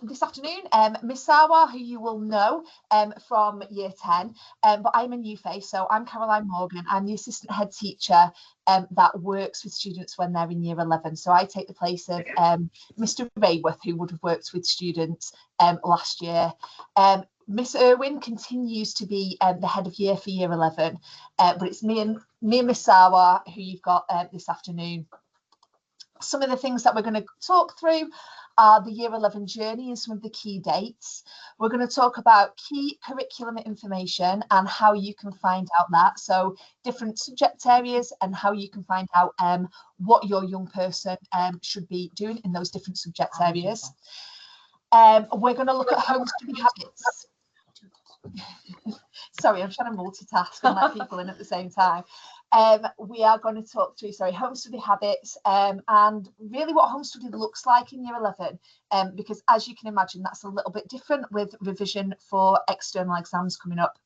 this afternoon, Miss Sawa, who you will know from year 10, but I'm a new face, so I'm Caroline Morgan. I'm the assistant head teacher that works with students when they're in year 11. So I take the place of Mr. Rayworth, who would have worked with students last year. Miss Irwin continues to be the head of year for year 11, but it's me and Miss Sawa who you've got this afternoon. Some of the things that we're going to talk through are the year 11 journey and some of the key dates. We're going to talk about key curriculum information and how you can find out that. So different subject areas and how you can find out what your young person should be doing in those different subject areas. We're going to look at home study habits. Sorry, I'm trying to multitask and let people in at the same time. We are going to talk through, home study habits and really what home study looks like in year 11, because as you can imagine, that's a little bit different with revision for external exams coming up.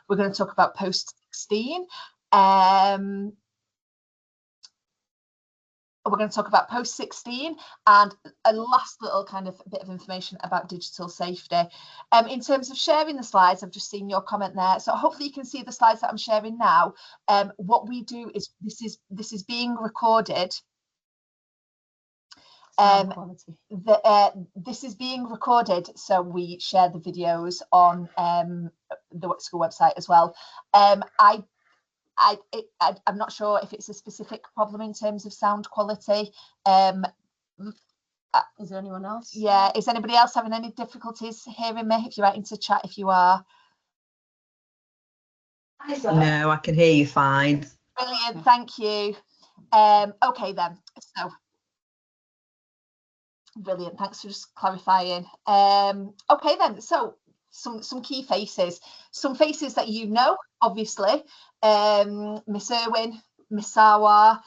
We're going to talk about post-16. We're going to talk about post-16 and a last little kind of bit of information about digital safety. In terms of sharing the slides, I've just seen your comment there. So hopefully you can see the slides that I'm sharing now. What we do is this is being recorded. This is being recorded, so we share the videos on the school website as well. I'm not sure if it's a specific problem in terms of sound quality. Is there anyone else? Yeah, is anybody else having any difficulties hearing me? If you're writing to chat, if you are. No, I can hear you fine. Brilliant, thank you. Okay then, so brilliant, thanks for just clarifying. Okay then, so some key faces, some faces that you know, obviously. Miss Irwin, Miss Sawa,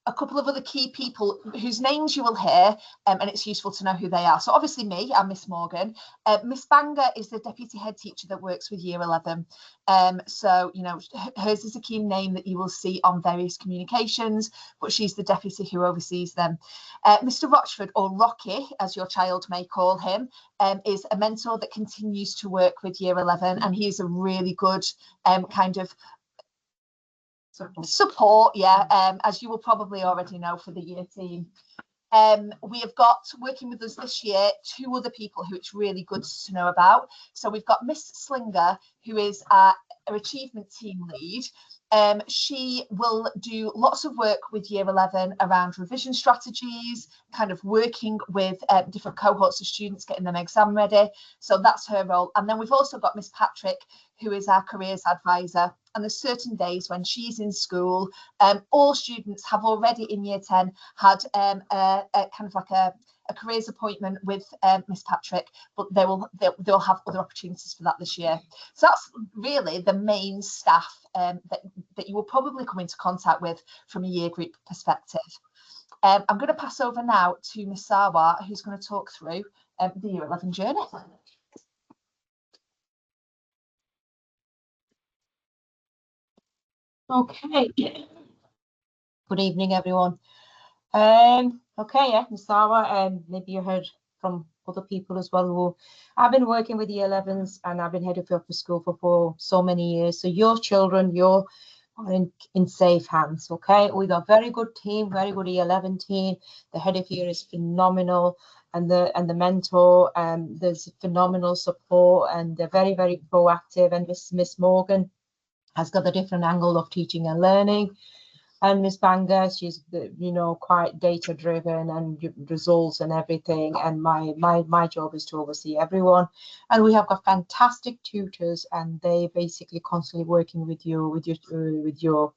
a couple of other key people whose names you will hear, and it's useful to know who they are. So obviously me, I'm Miss Morgan. Miss Banger is the deputy head teacher that works with year 11. So, you know, hers is a key name that you will see on various communications, but she's the deputy who oversees them. Mr. Rochford, or Rocky, as your child may call him, is a mentor that continues to work with year 11, and he is a really good kind of support, yeah, as you will probably already know for the year team. We have got working with us this year 2 other people who it's really good to know about. So we've got Miss Slinger, who is our achievement team lead. She will do lots of work with year 11 around revision strategies, kind of working with different cohorts of students, getting them exam ready. So that's her role. And then we've also got Miss Patrick, who is our careers advisor. And there's certain days when she's in school, all students have already in year 10 had a kind of like a careers appointment with Miss Patrick, but they'll have other opportunities for that this year. So that's really the main staff that you will probably come into contact with from a year group perspective. I'm going to pass over now to Miss Sawa, who's going to talk through the year 11 journey. Okay. Good evening, everyone. Okay, yeah, Miss Sawa, maybe you heard from other people as well. Who I've been working with year 11s and I've been head of your school for so many years. So your children, you're in safe hands. Okay, we got a very good team, very good year 11 team. The head of year is phenomenal, and the mentor, there's phenomenal support, and they're very, very proactive. And Miss Morgan has got a different angle of teaching and learning. And Miss Banger, she's, you know, quite data driven and results and everything. And my job is to oversee everyone. And we have got fantastic tutors, and they basically constantly working with your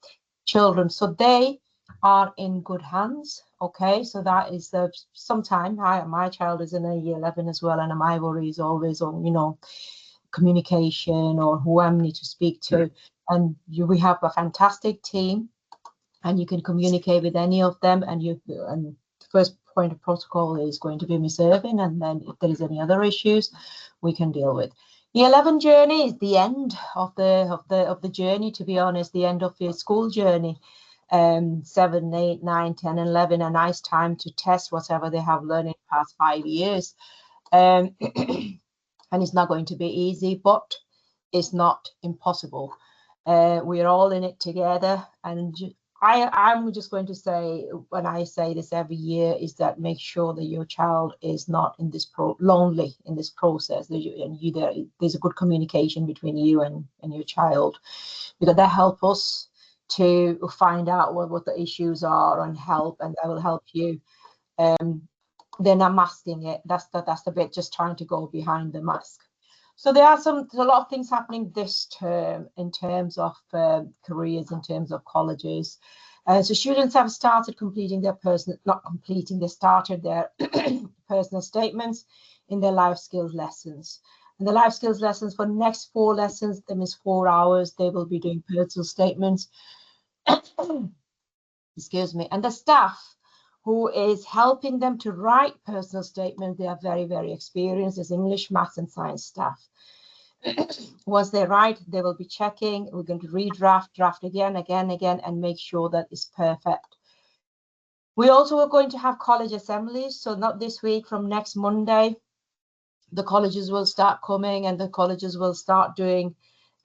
children. So they are in good hands. Okay, so that is sometime my child is in a year 11 as well, and my worry is always on, you know, communication or who I need to speak to. And we have a fantastic team, and you can communicate with any of them, and the first point of protocol is going to be Miss Irvin, and then if there is any other issues we can deal with. Year 11 journey is the end of the journey, to be honest, the end of your school journey. 7, 8, 9, 10, 11, a nice time to test whatever they have learned in the past 5 years. And it's not going to be easy, but it's not impossible. We're all in it together. And I'm just going to say, when I say this every year, is that make sure that your child is not in this lonely in this process. There's a good communication between you and your child, because that helps us to find out what the issues are and help, and that will help you. They're not masking it. That's the bit, just trying to go behind the mask. So there's a lot of things happening this term in terms of careers, in terms of colleges. So students have started completing their they started their personal statements in their life skills lessons. And the life skills lessons for the next 4 lessons, that means 4 hours, they will be doing personal statements. Excuse me. And the staff who is helping them to write personal statements, they are very, very experienced. There's English, maths, and science staff. Once they write, they will be checking. We're going to redraft, draft again, and make sure that it's perfect. We also are going to have college assemblies. So not this week, from next Monday, the colleges will start coming, and the colleges will start doing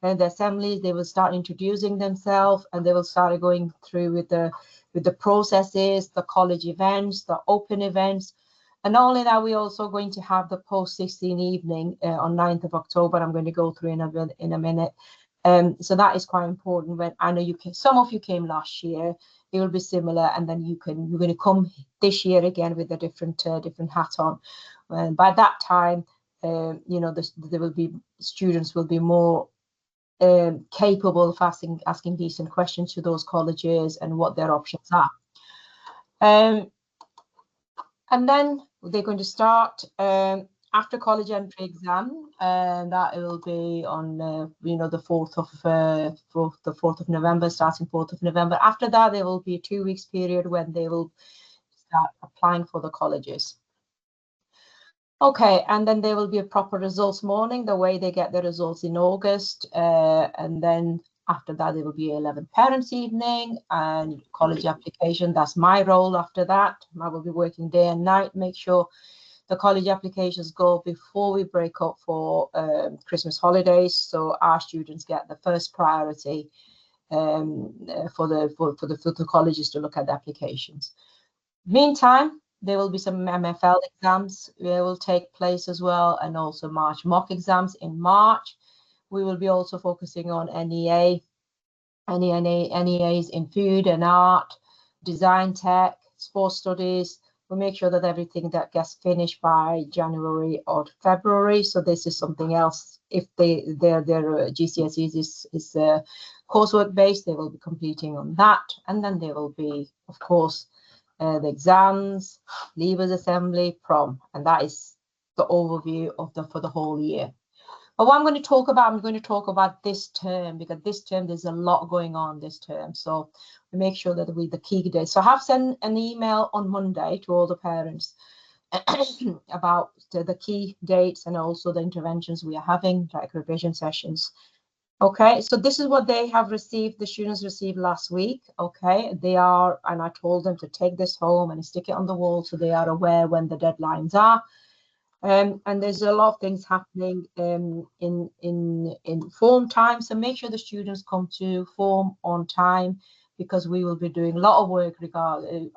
the assemblies. They will start introducing themselves, and they will start going through with the processes, the college events, the open events. And not only that, we're also going to have the post-16 evening on 9th of October. I'm going to go through in a minute. So that is quite important. When I know some of you came last year, it will be similar, and then you're going to come this year again with a different hat on. By that time, students will be more capable of asking decent questions to those colleges and what their options are. And then they're going to start after college entry exam, and that will be on the 4th of November, starting 4th of November. After that, there will be a 2 weeks period when they will start applying for the colleges. Okay, and then there will be a proper results morning, the way they get the results in August, and then after that there will be 11 parents evening and college application. That's my role. After that, I will be working day and night, make sure the college applications go before we break up for Christmas holidays, so our students get the first priority for the colleges to look at the applications. Meantime, there will be some MFL exams that will take place as well, and also March mock exams in March. We will be also focusing on NEAs in food and art, design tech, sports studies. We'll make sure that everything that gets finished by January or February. So this is something else. If their GCSEs is coursework based, they will be completing on that. And then there will be, of course, the exams, leavers assembly, prom, and that is the overview for the whole year. But what I'm going to talk about this term, because this term there's a lot going on this term. So we make sure that the key dates. So I have sent an email on Monday to all the parents about the key dates and also the interventions we are having, like revision sessions. Okay, so this is what they have received, the students received last week. Okay, and I told them to take this home and stick it on the wall so they are aware when the deadlines are. And there's a lot of things happening in form time, so make sure the students come to form on time, because we will be doing a lot of work regarding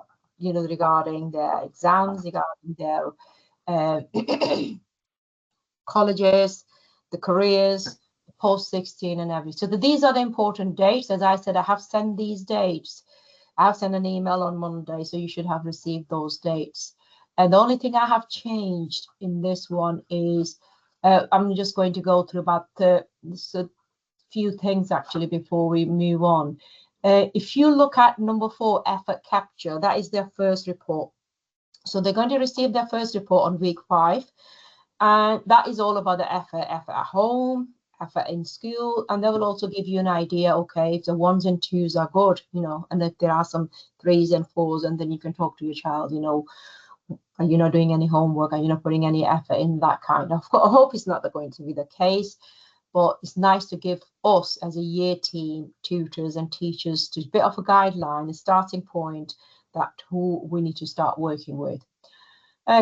their exams, regarding their colleges, the careers, post-16 and everything. So these are the important dates. As I said, I have sent these dates. I have sent an email on Monday, so you should have received those dates. And the only thing I have changed in this one is I'm just going to go through about a few things actually before we move on. If you look at number 4, effort capture, that is their first report. So they're going to receive their first report on week 5. And that is all about the effort at home, effort in school, and they will also give you an idea, okay, if the 1s and 2s are good, and if there are some 3s and 4s, and then you can talk to your child, are you not doing any homework? Are you not putting any effort in, that kind of? I hope it's not going to be the case, but it's nice to give us as a year team, tutors and teachers, to a bit of a guideline, a starting point that who we need to start working with.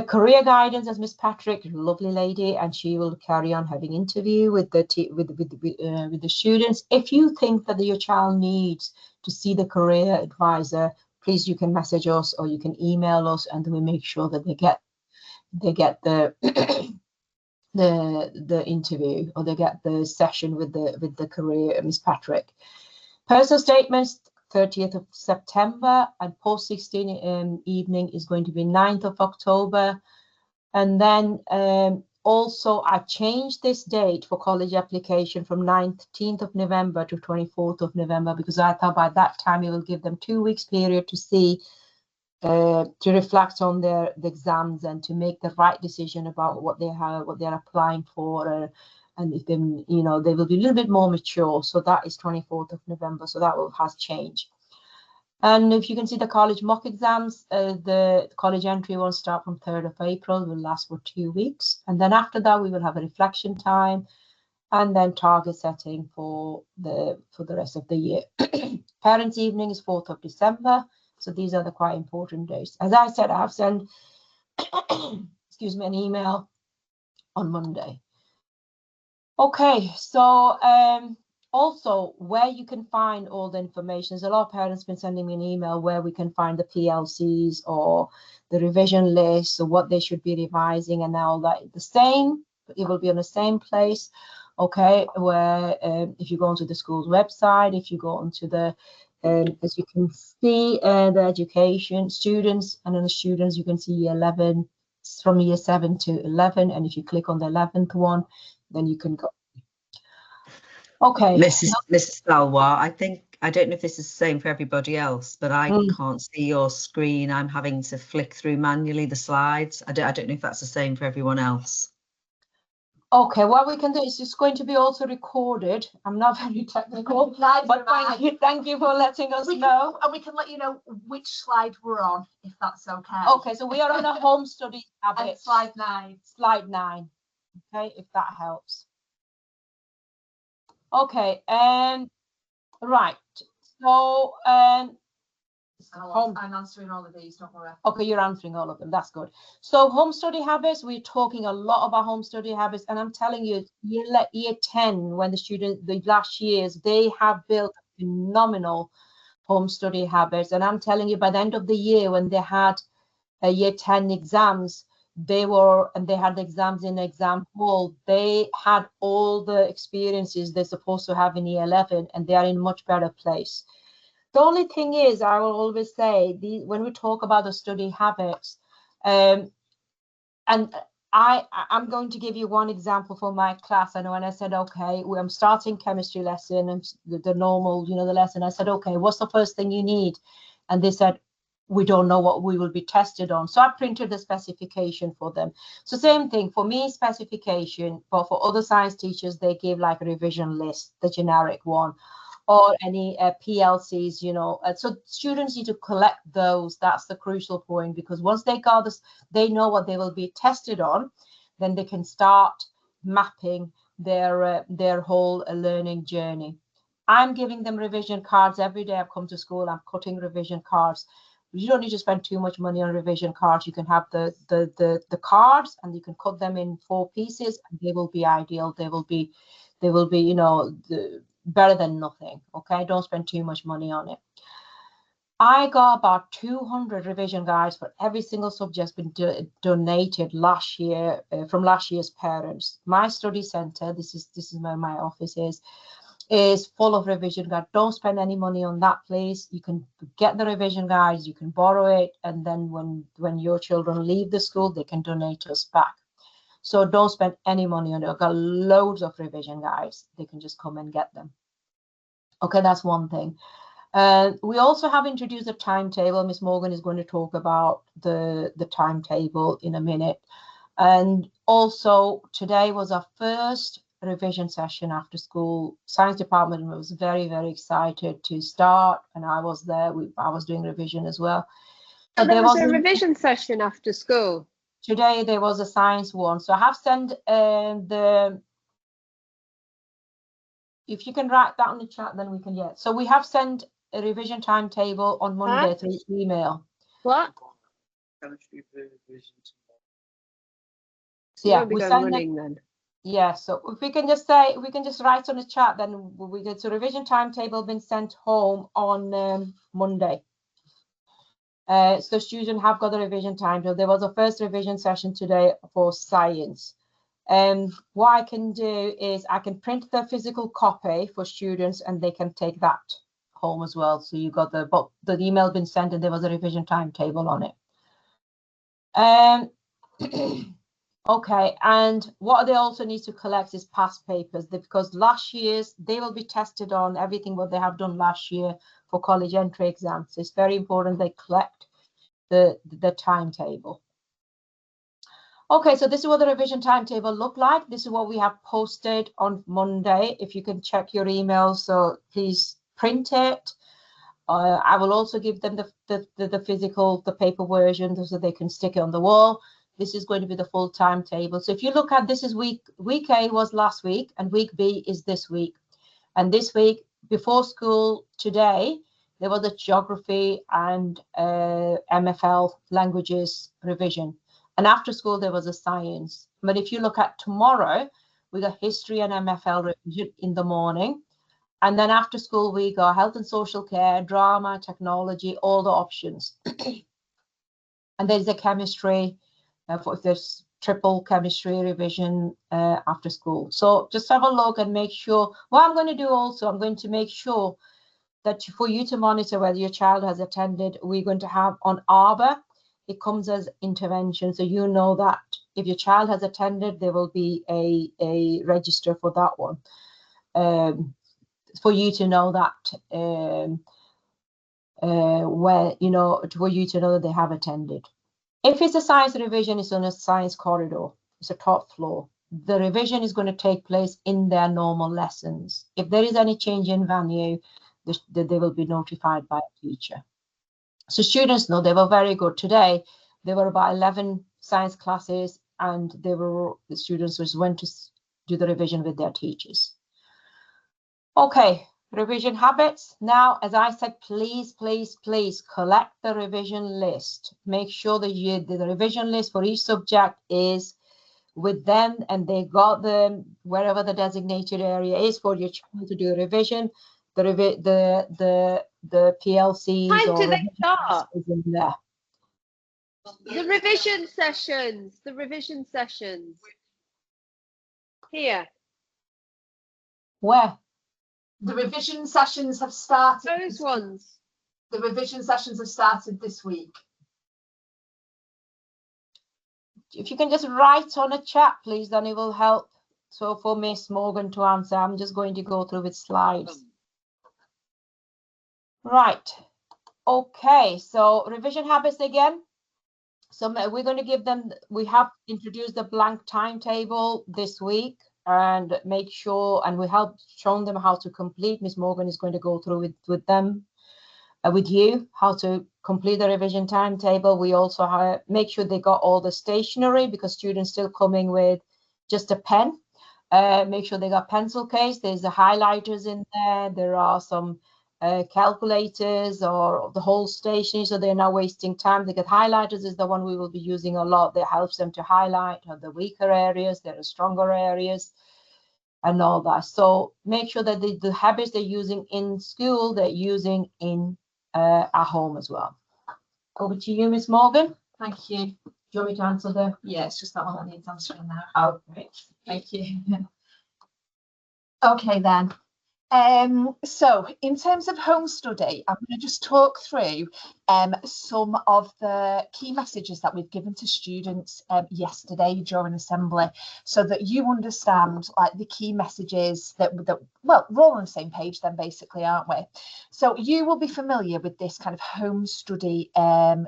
Career guidance, as Miss Patrick, lovely lady, and she will carry on having interview with the with the students. If you think that your child needs to see the career advisor, please you can message us or you can email us, and we make sure that they get the the interview, or they get the session with the career Miss Patrick. Personal statements, 30th of September, and post 16 evening is going to be 9th of October. And then also I changed this date for college application from 19th of November to 24th of November, because I thought by that time it will give them 2 weeks period to see, to reflect on the exams and to make the right decision about what they have, what they're applying for, and if they, you know, they will be a little bit more mature. So that is 24th of November. So that has changed. And if you can see the college mock exams, the college entry will start from 3rd of April, will last for 2 weeks. And then after that, we will have a reflection time and then target setting for the rest of the year. Parents' evening is 4th of December. So these are the quite important days. As I said, I've sent excuse me, an email on Monday. Okay, so also where you can find all the information. There's a lot of parents been sending me an email where we can find the PLCs or the revision list or what they should be revising and all that. The same, it will be on the same place. Okay, where if you go onto the school's website, if you go onto the as you can see, the education students, and in the students you can see year 11 from year 7 to 11, and if you click on the 11th one, then you can go. Okay, Mrs. Salwa, I don't know if this is the same for everybody else, but I can't see your screen. I'm having to flick through manually the slides. I don't know if that's the same for everyone else. Okay, what we can do is it's going to be also recorded. I'm not very technical, but thank you for letting us know. And we can let you know which slide we're on, if that's okay. Okay, so we are on a home study habit. Slide 9. Slide 9. Okay, if that helps. Okay, right. So I'm answering all of these, don't worry. Okay, you're answering all of them. That's good. So home study habits, we're talking a lot about home study habits, and I'm telling you, year 10, when the last years, they have built phenomenal home study habits. And I'm telling you, by the end of the year, when they had year 10 exams, they had the exams in the exam hall. They had all the experiences they're supposed to have in year 11, and they are in a much better place. The only thing is, I will always say, when we talk about the study habits, and I'm going to give you one example for my class. I know when I said, okay, I'm starting chemistry lesson and the normal, the lesson. I said, okay, what's the first thing you need? And they said, we don't know what we will be tested on. So I printed the specification for them. So same thing for me, specification, but for other science teachers, they give like a revision list, the generic one, or any PLCs, so students need to collect those. That's the crucial point, because once they got this, they know what they will be tested on, then they can start mapping their whole learning journey. I'm giving them revision cards every day. I've come to school, I'm cutting revision cards. You don't need to spend too much money on revision cards. You can have the cards, and you can cut them in 4 pieces, and they will be ideal. They will be better than nothing. Okay, don't spend too much money on it. I got about 200 revision guides for every single subject been donated last year from last year's parents. My study center, this is where my office is full of revision guides. Don't spend any money on that, please. You can get the revision guides, you can borrow it, and then when your children leave the school, they can donate us back. So don't spend any money on it. I've got loads of revision guides. They can just come and get them. Okay, that's one thing. We also have introduced a timetable. Miss Morgan is going to talk about the timetable in a minute. And also today was our first revision session after school. Science department was very, very excited to start, and I was there. I was doing revision as well. So there was a revision session after school. Today there was a science one. So I have sent if you can write that on the chat, then we can, yeah. So we have sent a revision timetable on Monday through email. What? So, yeah, Won't be we going send running then. Yeah, so if we can just say, we can just write on the chat, then we get to revision timetable been sent home on Monday. So students have got the revision timetable. There was a first revision session today for science. What I can do is I can print the physical copy for students and they can take that home as well. So you got the email been sent and there was a revision timetable on it. Okay, and what they also need to collect is past papers, because last year's, they will be tested on everything what they have done last year for college entry exams. It's very important they collect the timetable. Okay, so this is what the revision timetable look like. This is what we have posted on Monday. If you can check your emails, so please print it. I will also give them the physical, the paper version, so they can stick it on the wall. This is going to be the full timetable. So if you look at this, is week A was last week and week B is this week. And this week, before school today, there was a geography and MFL languages revision. And after school, there was a science. But if you look at tomorrow, we got history and MFL revision in the morning. And then after school, we got health and social care, drama, technology, all the options. And there's a chemistry, if there's triple chemistry revision after school. So just have a look and make sure. What I'm going to do also, I'm going to make sure that for you to monitor whether your child has attended, we're going to have on Arbor, it comes as intervention. So you know that if your child has attended, there will be a register for that one. For you to know that where, you know, for you to know that they have attended. If it's a science revision, it's on a science corridor. It's a top floor. The revision is going to take place in their normal lessons. If there is any change in venue, they will be notified by a teacher. So students know they were very good today. There were about 11 science classes, and the students just went to do the revision with their teachers. Okay, revision habits. Now, as I said, please, please, please collect the revision list. Make sure that the revision list for each subject is with them, and they got them wherever the designated area is for your child to do a revision. The PLCs Time or do they start? is in there. The revision sessions. The revision sessions. Here. Where? The revision sessions have started. Those ones. The revision sessions have started this week. If you can just write on a chat, please, then it will help. So for Miss Morgan to answer, I'm just going to go through with slides. Right. Okay, so revision habits again. So we're going to give them, we have introduced the blank timetable this week, and make sure, and we have shown them how to complete. Miss Morgan is going to go through with them, with you, how to complete the revision timetable. We also make sure they got all the stationery, because students still coming with just a pen. Make sure they got pencil case. There's the highlighters in there. There are some calculators or the whole stationery, so they're not wasting time. They get highlighters is the one we will be using a lot. That helps them to highlight the weaker areas, there are stronger areas, and all that. So make sure that the habits they're using in school, they're using in at home as well. Over to you, Miss Morgan. Thank you. Do you want me to answer the? Yeah, it's just that one that needs answering now. Okay. Thank you. Okay then. So in terms of home study, I'm going to just talk through some of the key messages that we've given to students yesterday during assembly, so that you understand like the key messages that well, we're all on the same page then basically, aren't we? So you will be familiar with this kind of home study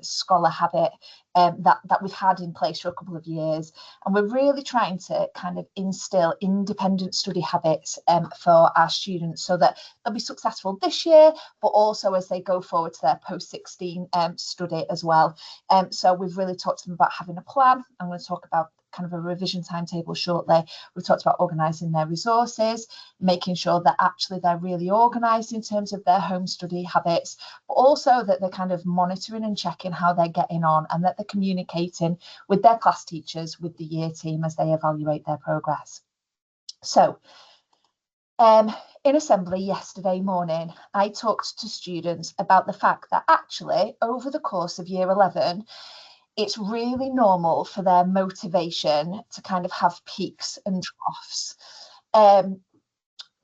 scholar habit that we've had in place for a couple of years, and we're really trying to kind of instill independent study habits for our students, so that they'll be successful this year, but also as they go forward to their post-16 study as well. So we've really talked to them about having a plan. I'm going to talk about kind of a revision timetable shortly. We've talked about organising their resources, making sure that actually they're really organised in terms of their home study habits, but also that they're kind of monitoring and checking how they're getting on, and that they're communicating with their class teachers, with the year team as they evaluate their progress. So in assembly yesterday morning, I talked to students about the fact that actually over the course of year 11, it's really normal for their motivation to kind of have peaks and troughs.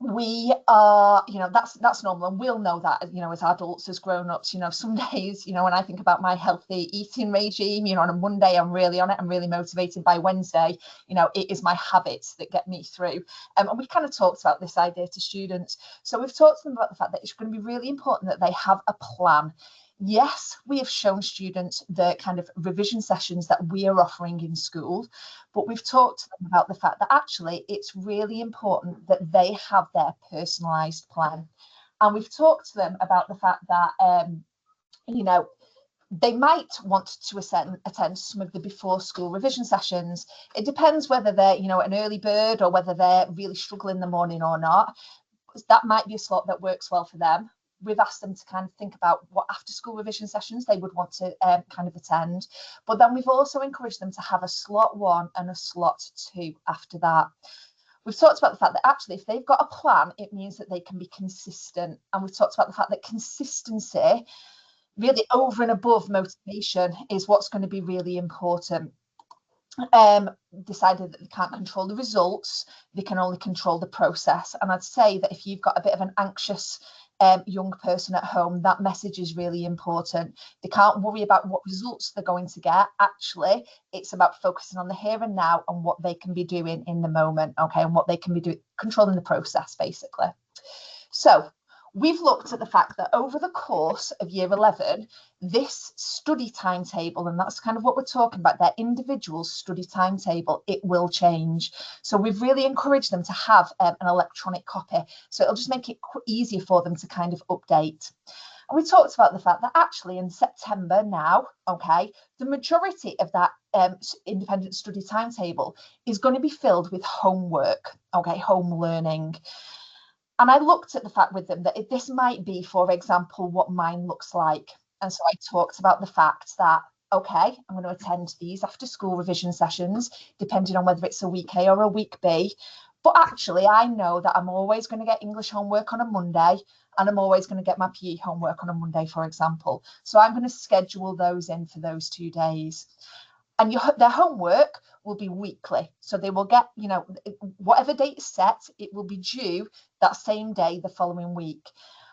We are, that's normal, and we'll know that, as adults, as grown-ups. Some days, when I think about my healthy eating regime, on a Monday I'm really on it, I'm really motivated. By Wednesday, it is my habits that get me through. And we kind of talked about this idea to students. So we've talked to them about the fact that it's going to be really important that they have a plan. Yes, we have shown students the kind of revision sessions that we are offering in school, but we've talked to them about the fact that actually it's really important that they have their personalised plan. And we've talked to them about the fact that, they might want to attend some of the before school revision sessions. It depends whether they're, an early bird or whether they're really struggling in the morning or not. That might be a slot that works well for them. We've asked them to kind of think about what after school revision sessions they would want to kind of attend. But then we've also encouraged them to have a slot 1 and a slot 2 after that. We've talked about the fact that actually if they've got a plan, it means that they can be consistent. And we've talked about the fact that consistency, really over and above motivation, is what's going to be really important. Decided that they can't control the results, they can only control the process. And I'd say that if you've got a bit of an anxious young person at home, that message is really important. They can't worry about what results they're going to get. Actually, it's about focusing on the here and now and what they can be doing in the moment, okay, and what they can be doing, controlling the process, basically. So we've looked at the fact that over the course of year 11, this study timetable, and that's kind of what we're talking about, their individual study timetable, it will change. So we've really encouraged them to have an electronic copy. So it'll just make it easier for them to kind of update. And we talked about the fact that actually in September now, okay, the majority of that independent study timetable is going to be filled with homework, okay, home learning. And I looked at the fact with them that this might be, for example, what mine looks like. And so I talked about the fact that, okay, I'm going to attend these after school revision sessions, depending on whether it's a week A or a week B. But actually, I know that I'm always going to get English homework on a Monday, and I'm always going to get my PE homework on a Monday, for example. So I'm going to schedule those in for those 2 days. And their homework will be weekly. So they will get, whatever date is set, it will be due that same day the following week.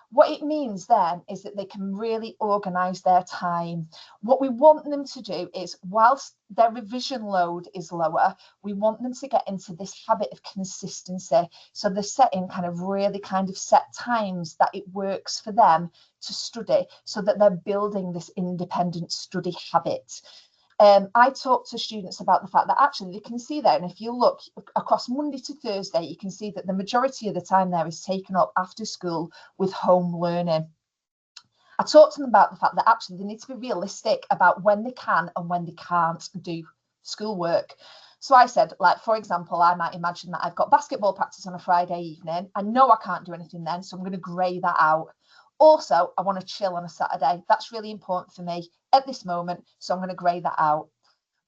What it means then is that they can really organise their time. What we want them to do is, whilst their revision load is lower, we want them to get into this habit of consistency. So they're setting kind of set times that it works for them to study, so that they're building this independent study habit. I talk to students about the fact that actually they can see there, and if you look across Monday to Thursday, you can see that the majority of the time there is taken up after school with home learning. I talked to them about the fact that actually they need to be realistic about when they can and when they can't do schoolwork. So I said, like, for example, I might imagine that I've got basketball practice on a Friday evening. I know I can't do anything then, so I'm going to grey that out. Also, I want to chill on a Saturday. That's really important for me at this moment, so I'm going to grey that out.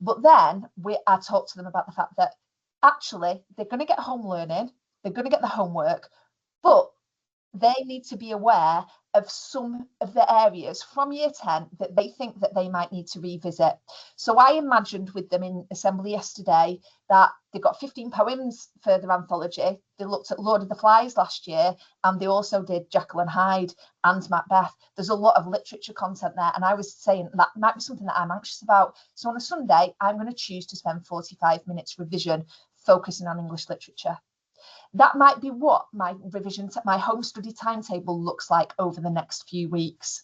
But then I talked to them about the fact that actually they're going to get home learning, they're going to get the homework, but they need to be aware of some of the areas from year 10 that they think that they might need to revisit. So I imagined with them in assembly yesterday that they got 15 poems for their anthology. They looked at Lord of the Flies last year, and they also did Jekyll and Hyde and Macbeth. There's a lot of literature content there, and I was saying that might be something that I'm anxious about. So on a Sunday, I'm going to choose to spend 45 minutes revision focusing on English literature. That might be what my home study timetable looks like over the next few weeks.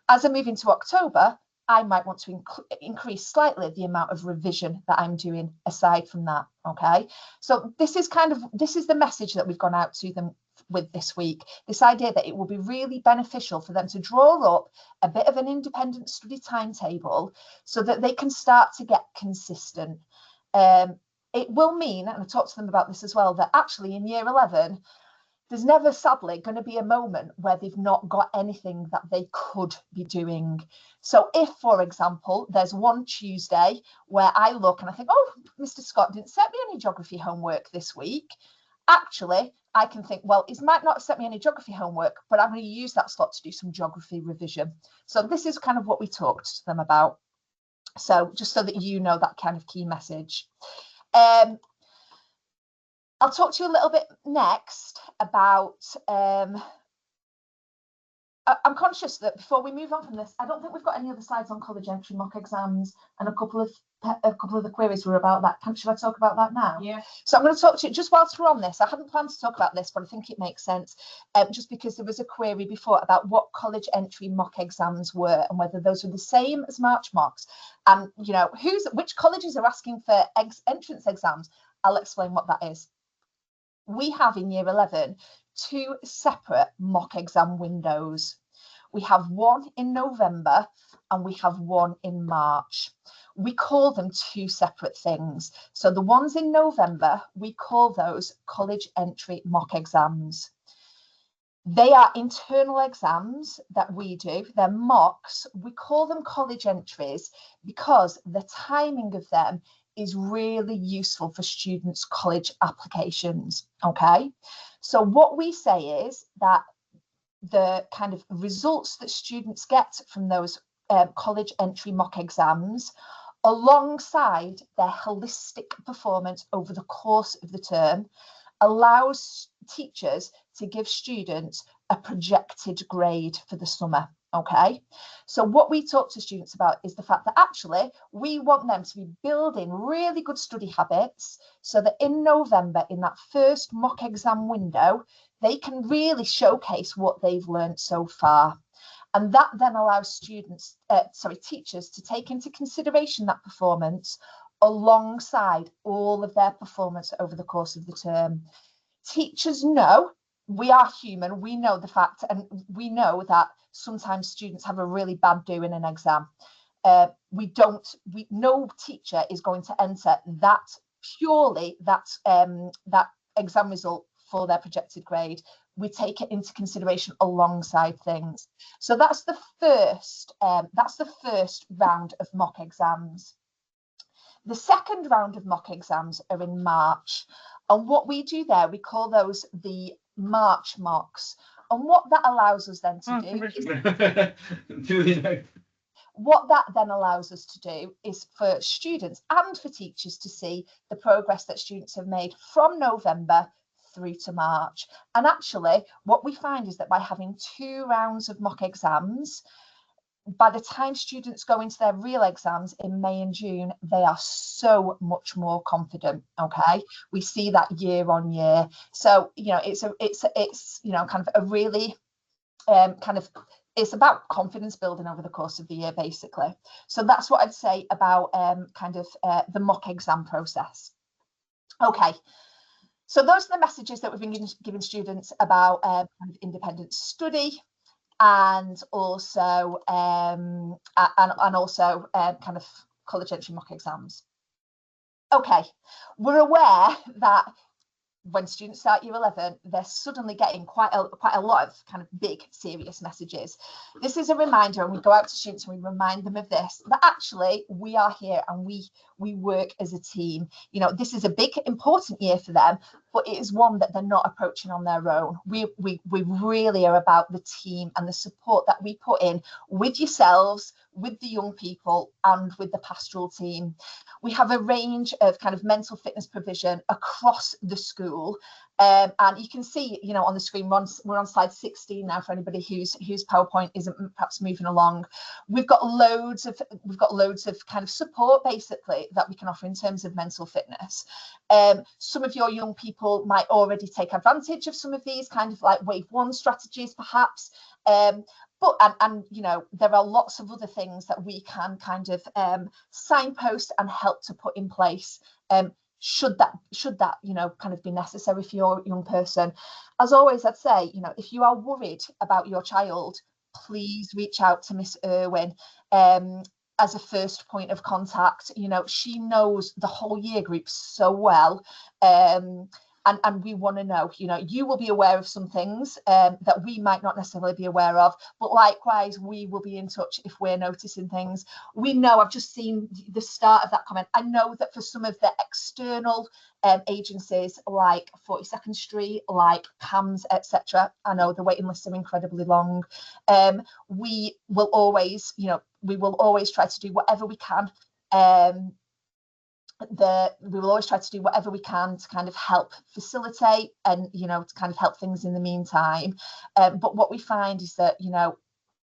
As I move into October, I might want to increase slightly the amount of revision that I'm doing aside from that, okay? So this is the message that we've gone out to them with this week, this idea that it will be really beneficial for them to draw up a bit of an independent study timetable so that they can start to get consistent. it will mean, and I talked to them about this as well, that actually in year 11, there's never, sadly, going to be a moment where they've not got anything that they could be doing. So if, for example, there's one Tuesday where I look and I think, oh, Mr. Scott didn't set me any geography homework this week, actually, I can think, well, he might not have sent me any geography homework, but I'm going to use that slot to do some geography revision. So this is kind of what we talked to them about. So just so that you know that kind of key message. I'll talk to you a little bit next about, I'm conscious that before we move on from this, I don't think we've got any other slides on college entry mock exams, and a couple of the queries were about that. Should I talk about that now? Yeah. So I'm going to talk to you just whilst we're on this. I hadn't planned to talk about this, but I think it makes sense, just because there was a query before about what college entry mock exams were and whether those were the same as March mocks, and you know which colleges are asking for entrance exams. I'll explain what that is. We have in year 11 two separate mock exam windows. We have one in November and we have one in March. We call them two separate things. So the ones in November, we call those college entry mock exams. They are internal exams that we do. They're mocks. We call them college entries because the timing of them is really useful for students' college applications. Okay, so what we say is that the kind of results that students get from those college entry mock exams, alongside their holistic performance over the course of the term, allows teachers to give students a projected grade for the summer. Okay, so what we talk to students about is the fact that actually we want them to be building really good study habits so that in November, in that first mock exam window, they can really showcase what they've learned so far. And that then allows teachers to take into consideration that performance alongside all of their performance over the course of the term. Teachers know, we are human, we know the fact, and we know that sometimes students have a really bad do in an exam. No teacher is going to enter that purely that exam result for their projected grade. We take it into consideration alongside things. So that's the first round of mock exams. The second round of mock exams are in March, and what we do there, we call those the March mocks. And what that allows us then to do is for students and for teachers to see the progress that students have made from November through to March. And actually, what we find is that by having 2 rounds of mock exams, by the time students go into their real exams in May and June, they are so much more confident. Okay, we see that year on year. So you know, it's you know, kind of a really it's about confidence building over the course of the year, basically. So that's what I'd say about the mock exam process. Okay. So those are the messages that we've been giving students about kind of independent study, and also kind of college entry mock exams. Okay, we're aware that when students start year 11, they're suddenly getting quite a lot of kind of big, serious messages. This is a reminder, and we go out to students and we remind them of this, that actually we are here and we work as a team. You know, this is a big, important year for them, but it is one that they're not approaching on their own. We really are about the team and the support that we put in with yourselves, with the young people, and with the pastoral team. We have a range of kind of mental fitness provision across the school. And you can see, you know, on the screen, we're on slide 16 now for anybody whose PowerPoint isn't perhaps moving along. We've got loads of kind of support basically that we can offer in terms of mental fitness. Some of your young people might already take advantage of some of these kind of like wave 1 strategies, perhaps. But you know, there are lots of other things that we can kind of signpost and help to put in place. Should that you know kind of be necessary for your young person. As always, I'd say, you know, if you are worried about your child, please reach out to Miss Irwin. as a first point of contact. You know, she knows the whole year group so well. And we want to know, you know, you will be aware of some things that we might not necessarily be aware of, but likewise, we will be in touch if we're noticing things. We know, I've just seen the start of that comment. I know that for some of the external agencies like 42nd Street, like CAMS, etc., I know the waiting lists are incredibly long. We will always, you know, we will always try to do whatever we can. We will always try to do whatever we can to kind of help facilitate and, you know, to kind of help things in the meantime. But what we find is that, you know,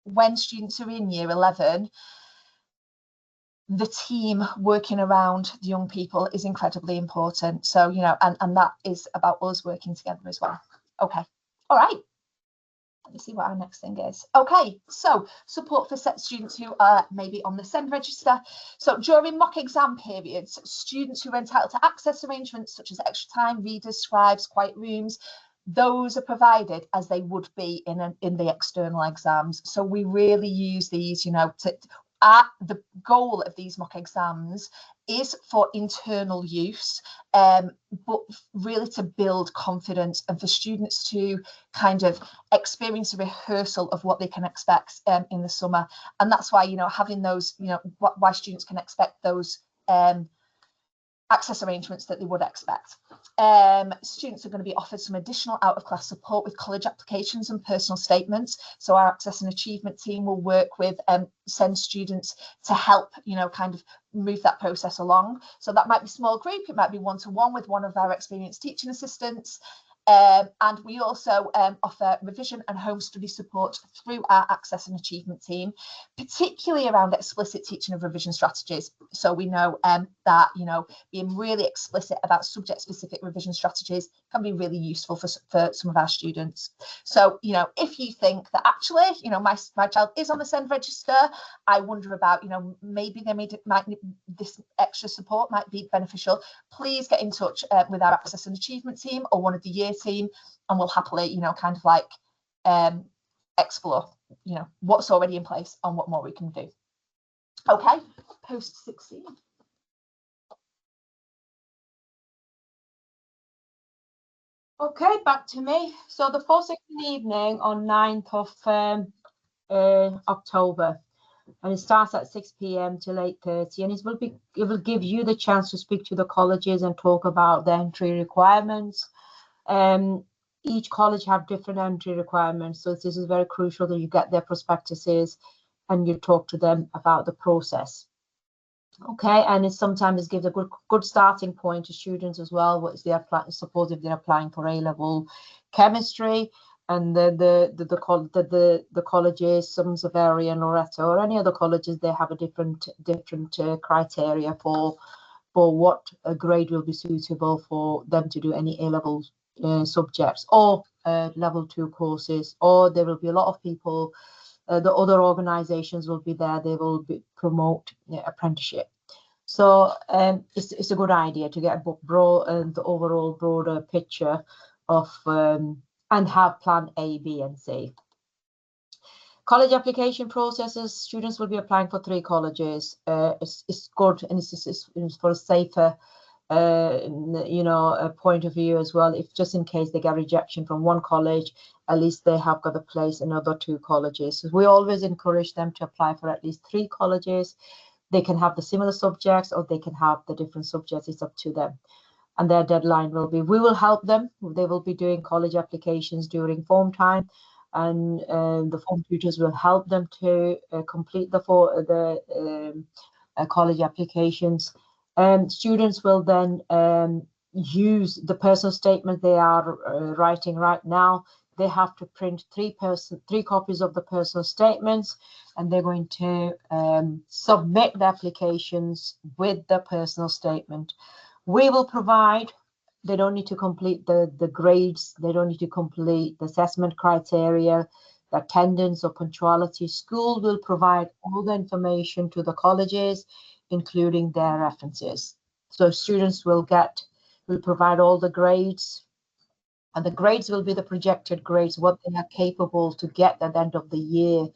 when students are in year 11, the team working around the young people is incredibly important. So, you know, and that is about us working together as well. Okay. All right. Let me see what our next thing is. Okay, so support for set students who are maybe on the SEND register. So during mock exam periods, students who are entitled to access arrangements such as extra time, readers, scribes, quiet rooms, those are provided as they would be in the external exams. So we really use these, you know, the goal of these mock exams is for internal use, but really to build confidence and for students to kind of experience a rehearsal of what they can expect in the summer. And that's why, you know, having those, you know, why students can expect those access arrangements that they would expect. Students are going to be offered some additional out-of-class support with college applications and personal statements. So our access and achievement team will work with SEND students to help, you know, kind of move that process along. So that might be small group, it might be one-to-one with one of our experienced teaching assistants. And we also offer revision and home study support through our access and achievement team, particularly around explicit teaching of revision strategies. So we know that, you know, being really explicit about subject-specific revision strategies can be really useful for some of our students. So, you know, if you think that actually, you know, my child is on the SEND register, I wonder about, you know, maybe this extra support might be beneficial, please get in touch with our access and achievement team or one of the year team, and we'll happily, you know, kind of like explore, you know, what's already in place and what more we can do. Okay, post 16. Okay, back to me. So the 4-16 evening on 9th of October, and it starts at 6 p.m. till 8:30, and it will give you the chance to speak to the colleges and talk about the entry requirements. Each college have different entry requirements, so this is very crucial that you get their prospectuses and you talk to them about the process. Okay, and it sometimes gives a good starting point to students as well. What is their plan? Suppose if they're applying for A-level chemistry, and the colleges, some Savory and Loreto or any other colleges, they have a different criteria for what a grade will be suitable for them to do any A-level subjects or level 2 courses. Or there will be a lot of people. The other organizations will be there. They will promote apprenticeship. So it's a good idea to get the overall broader picture of and have plan A, B, and C. College application processes. Students will be applying for 3 colleges. It's good, and it's for a safer you know, a point of view as well. If just in case they get rejection from one college, at least they have got a place in other 2 colleges. So we always encourage them to apply for at least 3 colleges. They can have the similar subjects or they can have the different subjects. It's up to them. And their deadline will be, we will help them. They will be doing college applications during form time, and the form tutors will help them to complete the college applications. Students will then use the personal statement they are writing right now. They have to print 3 copies of the personal statements, and they're going to submit the applications with the personal statement. We will provide, they don't need to complete the grades, they don't need to complete the assessment criteria, the attendance or punctuality. School will provide all the information to the colleges, including their references. So students will provide all the grades, and the grades will be the projected grades, what they are capable to get at the end of the year.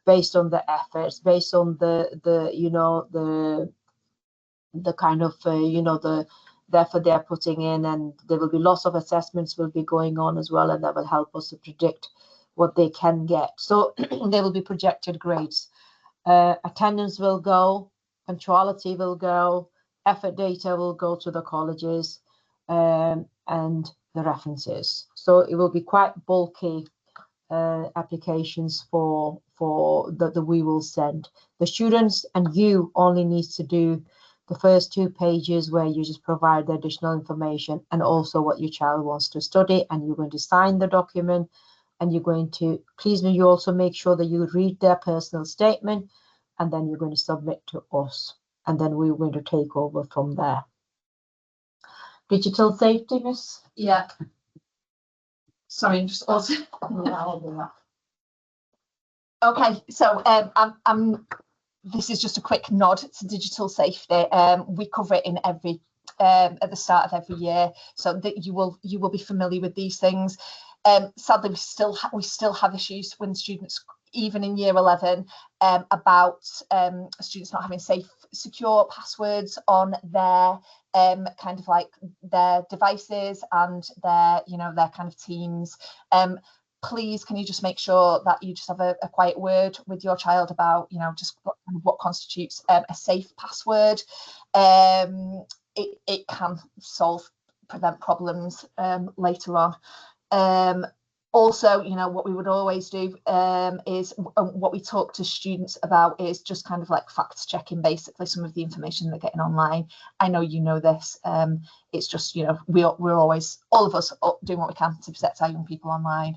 based on the efforts, based on the you know the kind of you know the effort they're putting in, and there will be lots of assessments will be going on as well, and that will help us to predict what they can get. So there will be projected grades. Attendance will go, punctuality will go, effort data will go to the colleges, and the references. So it will be quite bulky applications for that we will send. The students and you only need to do the first 2 pages where you just provide the additional information and also what your child wants to study, and you're going to sign the document, and you're going to, please you also make sure that you read their personal statement, and then you're going to submit to us, and then we're going to take over from there. Digital safety, Miss? Yeah. Sorry, just also. Okay, so this is just a quick nod to digital safety. We cover it in every at the start of every year, so that you will be familiar with these things. Sadly, we still have issues when students, even in year 11, about students not having safe, secure passwords on their kind of like their devices and their their kind of teams. Please, can you just make sure that you just have a quiet word with your child about just what constitutes a safe password. It can prevent problems later on. Also, what we would always do is what we talk to students about is just kind of like fact checking basically some of the information they're getting online. I know you know this. It's just we're always, all of us, doing what we can to protect our young people online.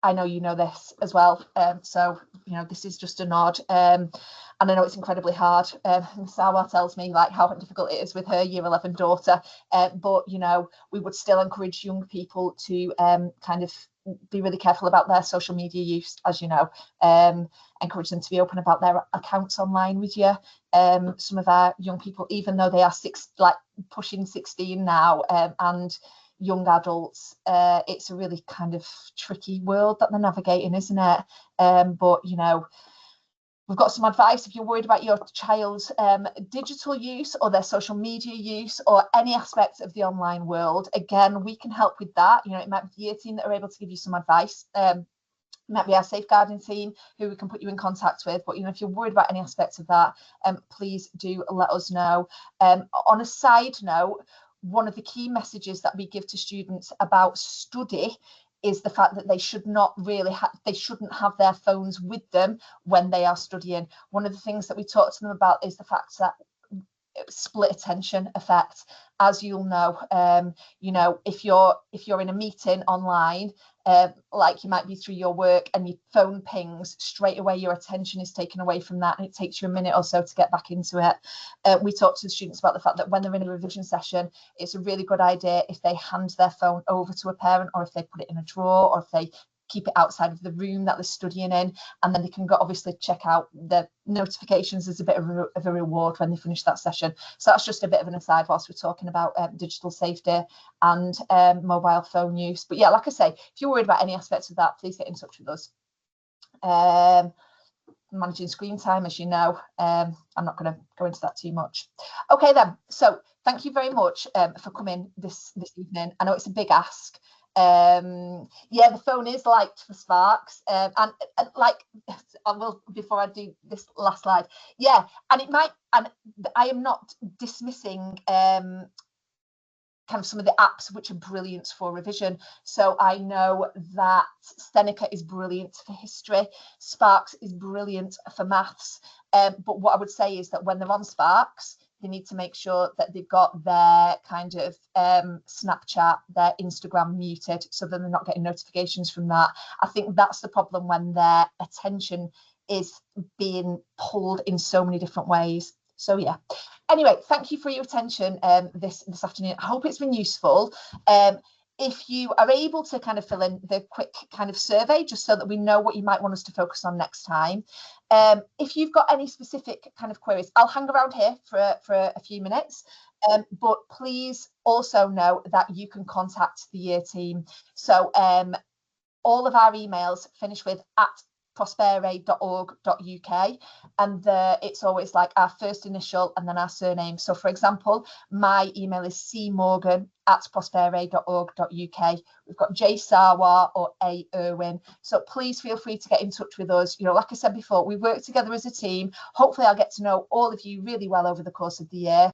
I know you know this as well, so this is just a nod, and I know it's incredibly hard. Sawa tells me like how difficult it is with her year 11 daughter, but we would still encourage young people to kind of be really careful about their social media use, as encourage them to be open about their accounts online with you. Some of our young people, even though they are pushing 16 now, and young adults, it's a really kind of tricky world that they're navigating, isn't it? But we've got some advice if you're worried about your child's digital use or their social media use or any aspect of the online world. Again, we can help with that. It might be the year team that are able to give you some advice. It might be our safeguarding team who we can put you in contact with. But if you're worried about any aspects of that, please do let us know. On a side note, one of the key messages that we give to students about study is the fact that they should not really they shouldn't have their phones with them when they are studying. One of the things that we talk to them about is the fact that split attention effect. As you'll know, if you're in a meeting online, like you might be through your work and your phone pings, straight away your attention is taken away from that, and it takes you a minute or so to get back into it. We talk to the students about the fact that when they're in a revision session, it's a really good idea if they hand their phone over to a parent, or if they put it in a drawer, or if they keep it outside of the room that they're studying in, and then they can obviously check out the notifications as a bit of a reward when they finish that session. So that's just a bit of an aside whilst we're talking about digital safety and mobile phone use. But yeah, like I say, if you're worried about any aspects of that, please get in touch with us. Managing screen time, as you know, I'm not going to go into that too much. Okay then, so thank you very much for coming this evening. I know it's a big ask. Yeah, the phone is liked for Sparks, and like I will, before I do this last slide, yeah, and it might, and I am not dismissing kind of some of the apps which are brilliant for revision. So I know that Seneca is brilliant for history, Sparks is brilliant for maths, but what I would say is that when they're on Sparks, they need to make sure that they've got their kind of Snapchat, their Instagram muted, so that they're not getting notifications from that. I think that's the problem, when their attention is being pulled in so many different ways. So yeah, anyway, thank you for your attention this afternoon. I hope it's been useful. if you are able to kind of fill in the quick kind of survey, just so that we know what you might want us to focus on next time. If you've got any specific kind of queries, I'll hang around here for a few minutes, but please also know that you can contact the year team. So all of our emails finish with @prospere.org.uk, and it's always like our first initial and then our surname. So for example, my email is cmorgan@prospere.org.uk. We've got J Sarwar or A Irwin. So please feel free to get in touch with us. You know, like I said before, we work together as a team. Hopefully I'll get to know all of you really well over the course of the year.